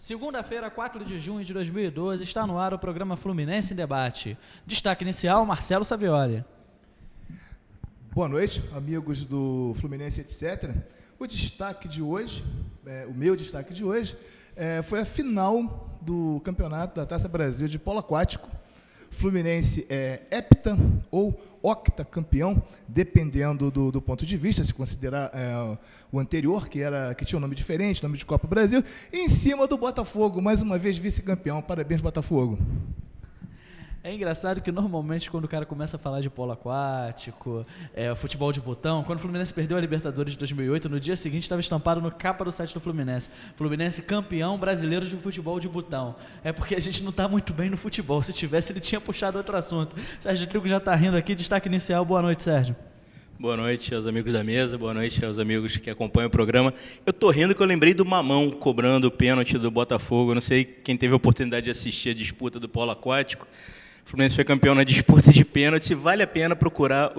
Segunda-feira, 4 de junho de 2012, está no ar o programa Fluminense em Debate. Destaque inicial, Marcelo Savioli. Boa noite, amigos do Fluminense, etc. O destaque de hoje, o meu destaque de hoje, foi a final do campeonato da Taça Brasil de polo aquático. Fluminense é hepta ou octacampeão, dependendo do ponto de vista, se considerar o anterior, que tinha um nome diferente, nome de Copa Brasil, e em cima do Botafogo, mais uma vez vice-campeão. Parabéns, Botafogo. É engraçado que normalmente quando o cara começa a falar de polo aquático, futebol de botão, quando o Fluminense perdeu a Libertadores de 2008, no dia seguinte estava estampado no capa do site do Fluminense: Fluminense campeão brasileiro de futebol de botão. É porque a gente não está muito bem no futebol. Se tivesse, ele tinha puxado outro assunto. Sérgio Trigo já está rindo aqui. Destaque inicial. Boa noite, Sérgio. Boa noite aos amigos da mesa, boa noite aos amigos que acompanham o programa. Eu tô rindo que eu lembrei do Mamão cobrando o pênalti do Botafogo. Eu não sei quem teve a oportunidade de assistir a disputa do polo aquático. O Fluminense foi campeão na disputa de pênalti. Vale a pena procurar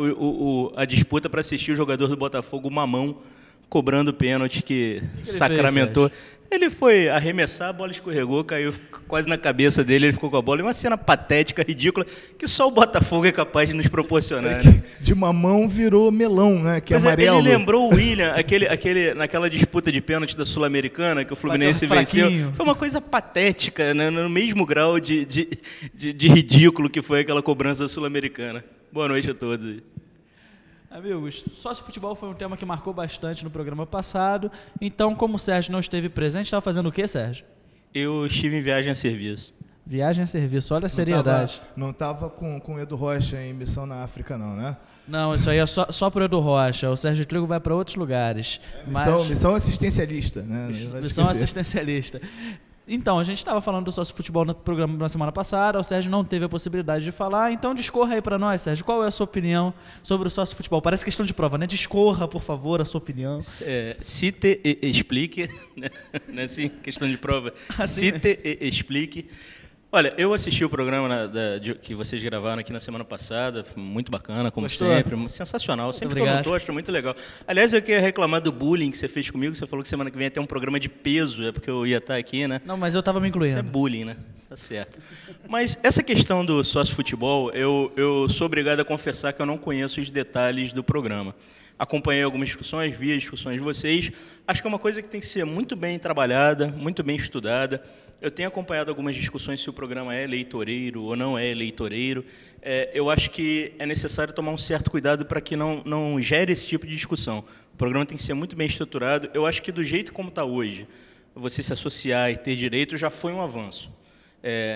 a disputa para assistir o jogador do Botafogo, o Mamão, cobrando o pênalti que sacramentou. Ele foi arremessar, a bola escorregou, caiu quase na cabeça dele, ele ficou com a bola. É uma cena patética, ridícula, que só o Botafogo é capaz de nos proporcionar. Né? De mamão virou melão, né? Que é amarelo. Ele lembrou o William, naquela disputa de pênalti da Sul-Americana, que o Fluminense venceu. Foi uma coisa patética, né? No mesmo grau de ridículo que foi aquela cobrança da Sul-Americana. Boa noite a todos aí. Amigos, sócio-futebol foi um tema que marcou bastante no programa passado. Então, como o Sérgio não esteve presente, estava fazendo o quê, Sérgio? Eu estive em viagem a serviço. Viagem a serviço, olha a seriedade. Não estava com o Edu Rocha em missão na África, não, né? Não, isso aí é só para o Edu Rocha. O Sérgio Trigo vai para outros lugares. Missão assistencialista, né? Missão assistencialista. Então, a gente estava falando do sócio-futebol no programa na semana passada, o Sérgio não teve a possibilidade de falar, então discorra aí para nós, Sérgio, qual é a sua opinião sobre o sócio-futebol? Parece questão de prova, né? Discorra, por favor, a sua opinião. Cite e explique, né? Não é assim, questão de prova. Cite e explique. Olha, eu assisti o programa que vocês gravaram aqui na semana passada, muito bacana, como sempre, sensacional, sempre que eu não tô, acho muito legal. Aliás, eu queria reclamar do bullying que você fez comigo, você falou que semana que vem ia ter um programa de peso, é porque eu ia estar aqui, né? Não, mas eu estava me incluindo. Isso é bullying, né? Tá certo. Mas essa questão do sócio-futebol, eu sou obrigado a confessar que eu não conheço os detalhes do programa. Acompanhei algumas discussões, vi as discussões de vocês. Acho que é uma coisa que tem que ser muito bem trabalhada, muito bem estudada. Eu tenho acompanhado algumas discussões se o programa é eleitoreiro ou não é eleitoreiro. Eu acho que é necessário tomar um certo cuidado para que não gere esse tipo de discussão. O programa tem que ser muito bem estruturado. Eu acho que do jeito como está hoje, você se associar e ter direito já foi um avanço.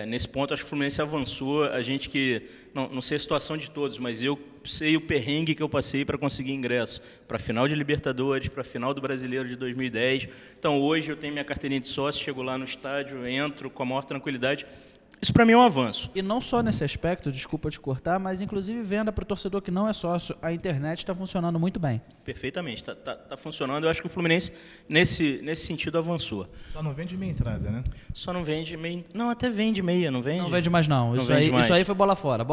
Nesse ponto, acho que o Fluminense avançou. A gente que, não sei a situação de todos, mas eu sei o perrengue que eu passei para conseguir ingresso para a final de Libertadores, para a final do Brasileiro de 2010. Então, hoje eu tenho minha carteirinha de sócio, chego lá no estádio, entro com a maior tranquilidade. Isso para mim é um avanço. E não só nesse aspecto, desculpa te cortar, mas inclusive venda para o torcedor que não é sócio, a internet está funcionando muito bem. Perfeitamente, está funcionando. Eu acho que o Fluminense, nesse sentido, avançou. Só não vende meia entrada, né? Só não vende meia... Não, até vende meia, não vende? Não vende mais, não. Isso aí foi bola fora,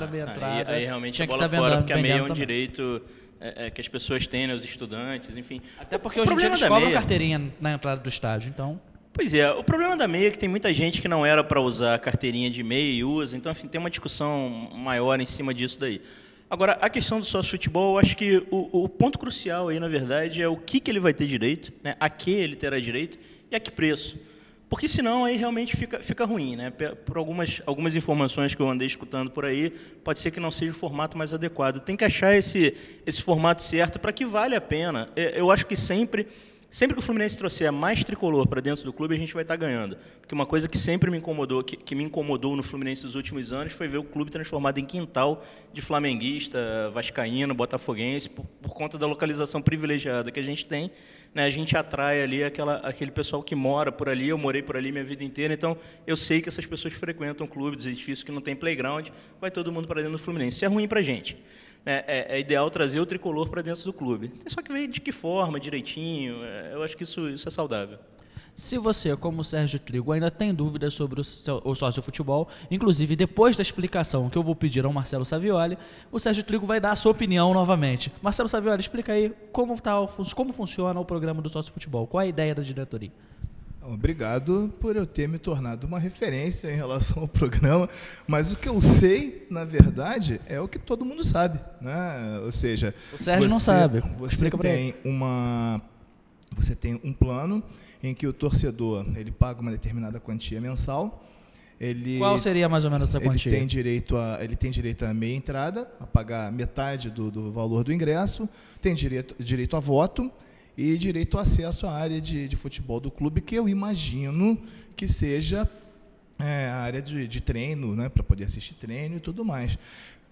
meia entrada. Aí realmente é bola fora, porque a meia é um direito que as pessoas têm, né, os estudantes, enfim. Até porque hoje em dia eles cobram carteirinha na entrada do estádio, então... Pois é, o problema da meia é que tem muita gente que não era para usar a carteirinha de meia e usa, então, enfim, tem uma discussão maior em cima disso daí. Agora, a questão do sócio-futebol, eu acho que o ponto crucial aí, na verdade, é o que ele vai ter direito, né, a que ele terá direito e a que preço. Porque senão aí realmente fica ruim, né? Por algumas informações que eu andei escutando por aí, pode ser que não seja o formato mais adequado. Tem que achar esse formato certo para que vale a pena. Eu acho que sempre que o Fluminense trouxer mais tricolor para dentro do clube, a gente vai estar ganhando. Porque uma coisa que sempre me incomodou, que me incomodou no Fluminense nos últimos anos, foi ver o clube transformado em quintal de flamenguista, vascaíno, botafoguense, por conta da localização privilegiada que a gente tem. Né? A gente atrai ali aquele pessoal que mora por ali, eu morei por ali minha vida inteira, então eu sei que essas pessoas frequentam clubes, edifícios que não tem playground, vai todo mundo para dentro do Fluminense. Isso é ruim para a gente. É ideal trazer o tricolor para dentro do clube. Só que ver de que forma, direitinho, eu acho que isso é saudável. Se você, como o Sérgio Trigo, ainda tem dúvidas sobre o sócio-futebol, inclusive depois da explicação que eu vou pedir ao Marcelo Savioli, o Sérgio Trigo vai dar a sua opinião novamente. Marcelo Savioli, explica aí como funciona o programa do sócio-futebol, qual é a ideia da diretoria? Obrigado por eu ter me tornado uma referência em relação ao programa, mas o que eu sei, na verdade, é o que todo mundo sabe, né? Ou seja, o Sérgio não sabe. Você tem um plano em que o torcedor ele paga uma determinada quantia mensal. Qual seria mais ou menos essa quantia? Ele tem direito a meia entrada, a pagar metade do valor do ingresso, tem direito a voto e direito ao acesso à área de futebol do clube, que eu imagino que seja a área de treino, né, para poder assistir treino e tudo mais.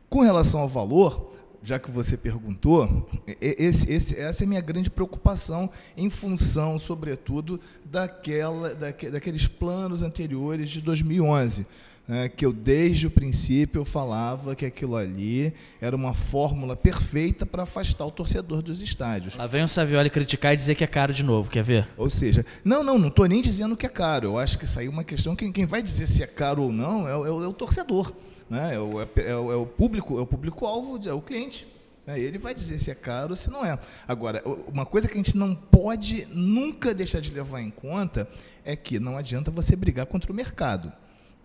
Com relação ao valor, já que você perguntou, essa é a minha grande preocupação em função, sobretudo, daqueles planos anteriores de 2011, né, que eu, desde o princípio, eu falava que aquilo ali era uma fórmula perfeita para afastar o torcedor dos estádios. Lá vem o Savioli criticar e dizer que é caro de novo, quer ver? Ou seja, não estou nem dizendo que é caro, eu acho que isso aí é uma questão, quem vai dizer se é caro ou não é o torcedor. Né? É o público-alvo, é o cliente. Né? Ele vai dizer se é caro ou se não é. Agora, uma coisa que a gente não pode nunca deixar de levar em conta é que não adianta você brigar contra o mercado.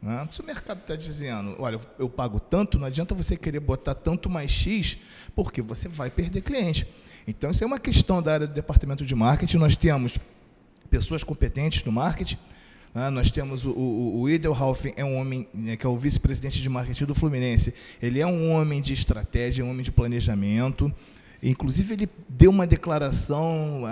Né? Se o mercado está dizendo, olha, eu pago tanto, não adianta você querer botar tanto mais X, porque você vai perder cliente. Então, isso é uma questão da área do departamento de marketing. Nós temos pessoas competentes no marketing. Nós temos o Edelhoff, é um homem, né, que é o vice-presidente de marketing do Fluminense. Ele é um homem de estratégia, um homem de planejamento. Inclusive, ele deu uma declaração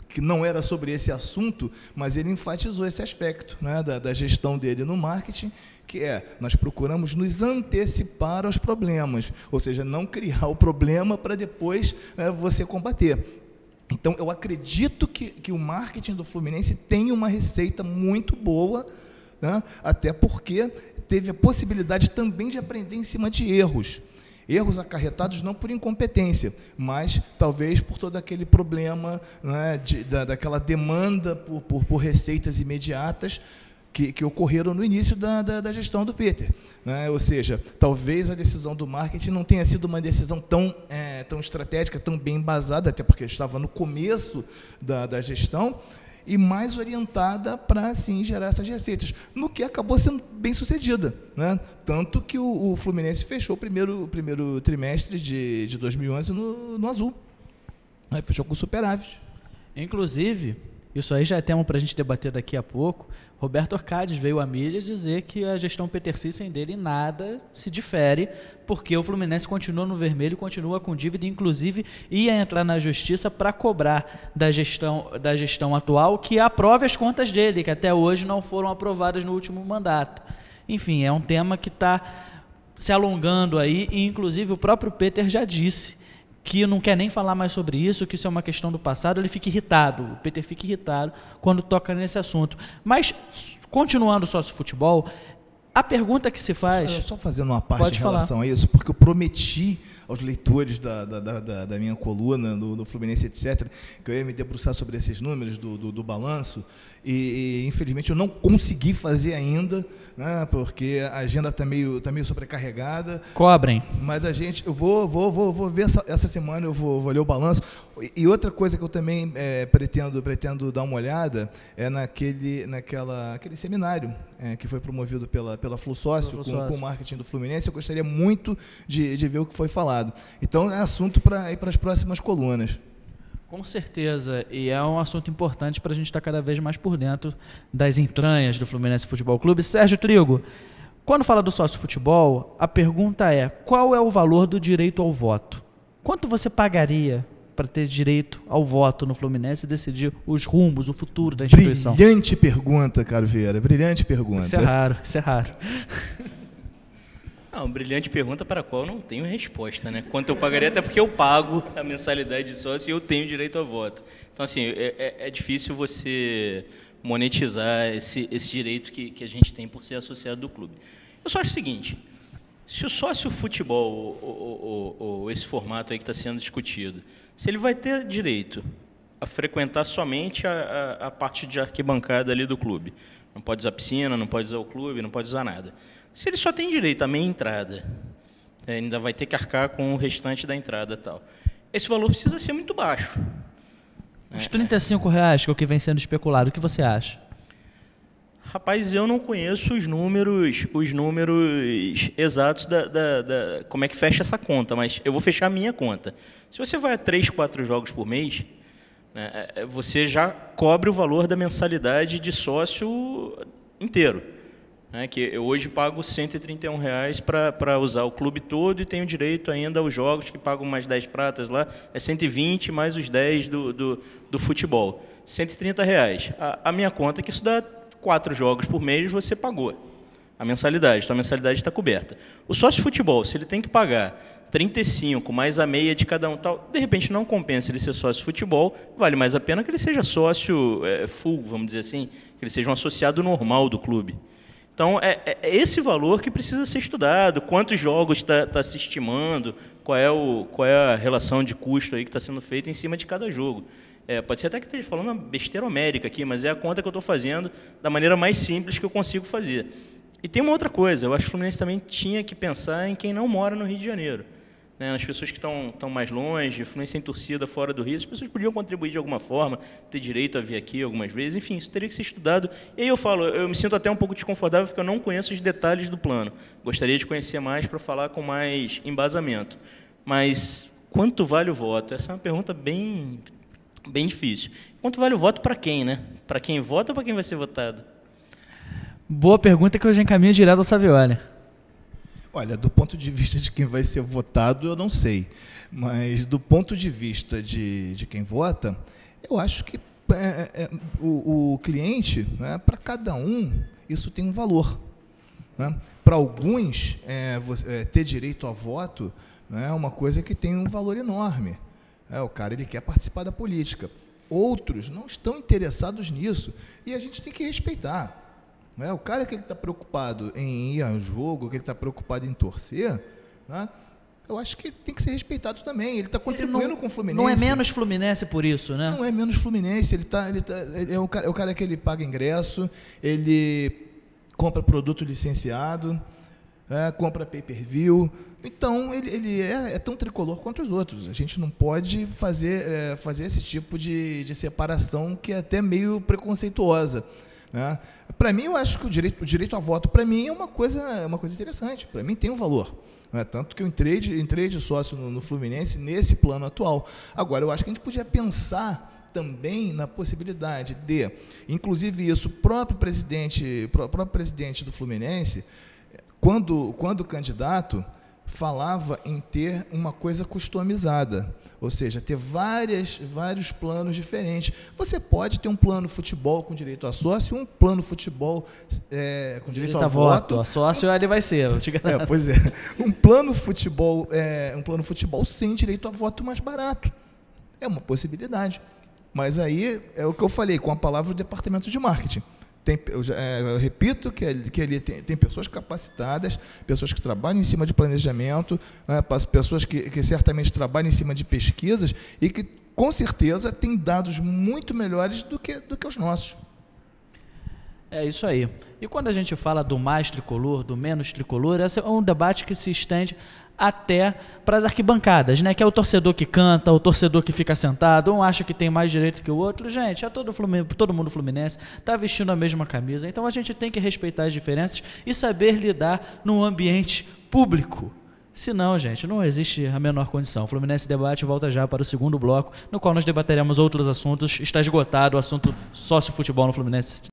que não era sobre esse assunto, mas ele enfatizou esse aspecto, né, da gestão dele no marketing, que nós procuramos nos antecipar aos problemas, ou seja, não criar o problema para depois, né, você combater. Então, eu acredito que o marketing do Fluminense tem uma receita muito boa, né? Até porque teve a possibilidade também de aprender em cima de erros. Erros acarretados não por incompetência, mas talvez por todo aquele problema, né, daquela demanda por receitas imediatas que ocorreram no início da gestão do Peter. Né? Ou seja, talvez a decisão do marketing não tenha sido uma decisão tão estratégica, tão bem embasada, até porque estava no começo da gestão, e mais orientada para, assim, gerar essas receitas, no que acabou sendo bem sucedida. Né? Tanto que o Fluminense fechou o primeiro trimestre de 2011 no azul. Né? Fechou com superávit. Inclusive, isso aí já é tema para a gente debater daqui a pouco. Roberto Orcades veio à mídia dizer que a gestão Peter Cissa dele em nada se difere, porque o Fluminense continua no vermelho, continua com dívida, inclusive ia entrar na justiça para cobrar da gestão atual que aprove as contas dele, que até hoje não foram aprovadas no último mandato. Enfim, é um tema que está se alongando aí, e inclusive o próprio Peter já disse que não quer nem falar mais sobre isso, que isso é uma questão do passado. Ele fica irritado, o Peter fica irritado quando toca nesse assunto. Mas, continuando o sócio-futebol, a pergunta que se faz... Só fazendo uma parte em relação a isso, porque eu prometi aos leitores da minha coluna, do Fluminense, etc., que eu ia me debruçar sobre esses números do balanço, e infelizmente eu não consegui fazer ainda, né, porque a agenda está meio sobrecarregada. Cobrem. Mas eu vou ver essa semana, eu vou ler o balanço. E outra coisa que eu também pretendo dar uma olhada é naquele seminário que foi promovido pela FluSócio, com o marketing do Fluminense. Eu gostaria muito de ver o que foi falado. Então, é assunto para ir para as próximas colunas. Com certeza, e é um assunto importante para a gente estar cada vez mais por dentro das entranhas do Fluminense Futebol Clube. Sérgio Trigo, quando fala do sócio-futebol, a pergunta é: qual é o valor do direito ao voto? Quanto você pagaria para ter direito ao voto no Fluminense e decidir os rumos, o futuro da instituição? Brilhante pergunta, Caro Vieira, brilhante pergunta. Isso é raro. Não, brilhante pergunta para a qual eu não tenho resposta, né? Quanto eu pagaria, até porque eu pago a mensalidade de sócio e eu tenho direito ao voto. Então, assim, é difícil você monetizar esse direito que a gente tem por ser associado do clube. Eu só acho o seguinte: se o sócio futebol, ou esse formato aí que está sendo discutido, se ele vai ter direito a frequentar somente a parte de arquibancada ali do clube, não pode usar piscina, não pode usar o clube, não pode usar nada. Se ele só tem direito à meia entrada, ainda vai ter que arcar com o restante da entrada e tal, esse valor precisa ser muito baixo. Os R$35, que é o que vem sendo especulado, o que você acha? Rapaz, eu não conheço os números exatos como é que fecha essa conta, mas eu vou fechar a minha conta. Se você vai a 3, 4 jogos por mês, né, você já cobre o valor da mensalidade de sócio inteiro. Né, que eu hoje pago R$131 para usar o clube todo e tenho direito ainda aos jogos, que pago mais 10 pratas lá, é 120 mais os 10 do futebol. R$130. A minha conta é que isso dá 4 jogos por mês, você pagou a mensalidade, então a mensalidade está coberta. O sócio de futebol, se ele tem que pagar 35 mais a meia de cada um, tal, de repente não compensa ele ser sócio de futebol, vale mais a pena que ele seja sócio full, vamos dizer assim, que ele seja um associado normal do clube. Então, é esse valor que precisa ser estudado, quantos jogos está se estimando, qual é a relação de custo aí que está sendo feita em cima de cada jogo. Pode ser até que esteja falando uma besteira homérica aqui, mas é a conta que eu estou fazendo da maneira mais simples que eu consigo fazer. E tem uma outra coisa, eu acho que o Fluminense também tinha que pensar em quem não mora no Rio de Janeiro. Né, nas pessoas que estão mais longe, o Fluminense tem torcida fora do Rio, as pessoas podiam contribuir de alguma forma, ter direito a vir aqui algumas vezes, enfim, isso teria que ser estudado. E aí eu me sinto até um pouco desconfortável porque eu não conheço os detalhes do plano. Gostaria de conhecer mais para falar com mais embasamento. Mas quanto vale o voto? Essa é uma pergunta bem difícil. Quanto vale o voto para quem, né? Para quem vota ou para quem vai ser votado? Boa pergunta que eu já encaminho direto ao Savioli. Olha, do ponto de vista de quem vai ser votado, eu não sei. Mas do ponto de vista de quem vota, eu acho que o cliente, né, para cada um, isso tem um valor. Né? Para alguns, ter direito a voto, né, é uma coisa que tem um valor enorme. O cara ele quer participar da política. Outros não estão interessados nisso. E a gente tem que respeitar. O cara que ele está preocupado em ir ao jogo, que ele está preocupado em torcer, né, eu acho que tem que ser respeitado também. Ele está contribuindo com o Fluminense. Não é menos Fluminense por isso, né? Não é menos Fluminense. Ele é o cara que ele paga ingresso, ele compra produto licenciado, compra pay-per-view. Então, ele é tão tricolor quanto os outros. A gente não pode fazer esse tipo de separação que é até meio preconceituosa. Né? Para mim, eu acho que o direito a voto, para mim, é uma coisa interessante. Para mim, tem um valor. Né? Tanto que eu entrei de sócio no Fluminense nesse plano atual. Agora, eu acho que a gente podia pensar também na possibilidade de, inclusive isso, o próprio presidente do Fluminense, quando candidato, falava em ter uma coisa customizada, ou seja, ter vários planos diferentes. Você pode ter um plano futebol com direito a sócio, um plano futebol com direito a voto. A sócio ele vai ser, eu te garanto. Pois é, um plano futebol sem direito a voto mais barato. É uma possibilidade. Mas aí é o que eu falei com a palavra do departamento de marketing. Eu repito que ali tem pessoas capacitadas, pessoas que trabalham em cima de planejamento, né, pessoas que certamente trabalham em cima de pesquisas e que, com certeza, têm dados muito melhores do que os nossos. É isso aí. E quando a gente fala do mais tricolor, do menos tricolor, esse é um debate que se estende até para as arquibancadas, né? Que é o torcedor que canta, o torcedor que fica sentado, um acha que tem mais direito que o outro. Gente, todo mundo fluminense está vestindo a mesma camisa, então a gente tem que respeitar as diferenças e saber lidar num ambiente público. Senão, gente, não existe a menor condição. O Fluminense Debate volta já para o segundo bloco, no qual nós debateremos outros assuntos. Está esgotado o assunto sócio-futebol no Fluminense.